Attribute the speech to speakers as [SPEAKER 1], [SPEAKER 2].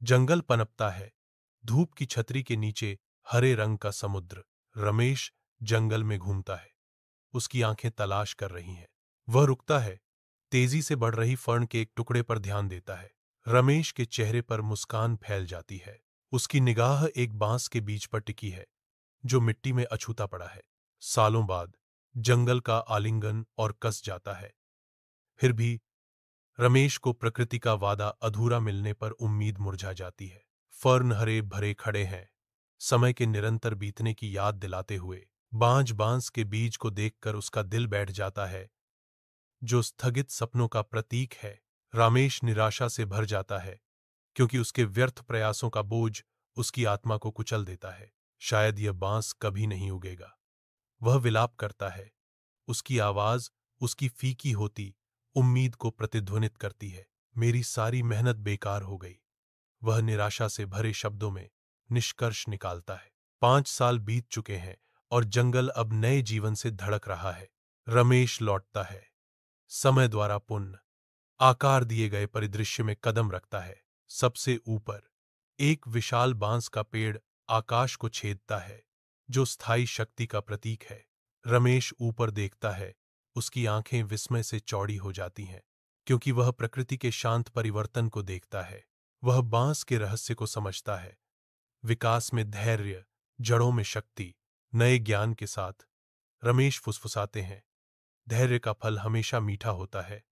[SPEAKER 1] जंगल पनपता है, धूप की छतरी के नीचे हरे रंग का समुद्र। रमेश जंगल में घूमता है, उसकी आंखें तलाश कर रही हैं। वह रुकता है, तेजी से बढ़ रही फर्न के एक टुकड़े पर ध्यान देता है। रमेश के चेहरे पर मुस्कान फैल जाती है। उसकी निगाह एक बांस के बीज पर टिकी है, जो मिट्टी में अछूता पड़ा है। सालों बाद जंगल का आलिंगन और कस जाता है। फिर भी रमेश को प्रकृति का वादा अधूरा मिलने पर उम्मीद मुरझा जाती है। फर्न हरे भरे खड़े हैं, समय के निरंतर बीतने की याद दिलाते हुए। बांझ बांस के बीज को देखकर उसका दिल बैठ जाता है, जो स्थगित सपनों का प्रतीक है। रमेश निराशा से भर जाता है, क्योंकि उसके व्यर्थ प्रयासों का बोझ उसकी आत्मा को कुचल देता है। शायद यह बांस कभी नहीं उगेगा। वह विलाप करता है, उसकी आवाज उसकी फीकी होती उम्मीद को प्रतिध्वनित करती है। मेरी सारी मेहनत बेकार हो गई, वह निराशा से भरे शब्दों में निष्कर्ष निकालता है। 5 साल बीत चुके हैं और जंगल अब नए जीवन से धड़क रहा है। रमेश लौटता है, समय द्वारा पुनः आकार दिए गए परिदृश्य में कदम रखता है। सबसे ऊपर एक विशाल बांस का पेड़ आकाश को छेदता है, जो स्थायी शक्ति का प्रतीक है। रमेश ऊपर देखता है, उसकी आंखें विस्मय से चौड़ी हो जाती हैं, क्योंकि वह प्रकृति के शांत परिवर्तन को देखता है। वह बांस के रहस्य को समझता है, विकास में धैर्य, जड़ों में शक्ति। नए ज्ञान के साथ रमेश फुसफुसाते हैं, धैर्य का फल हमेशा मीठा होता है।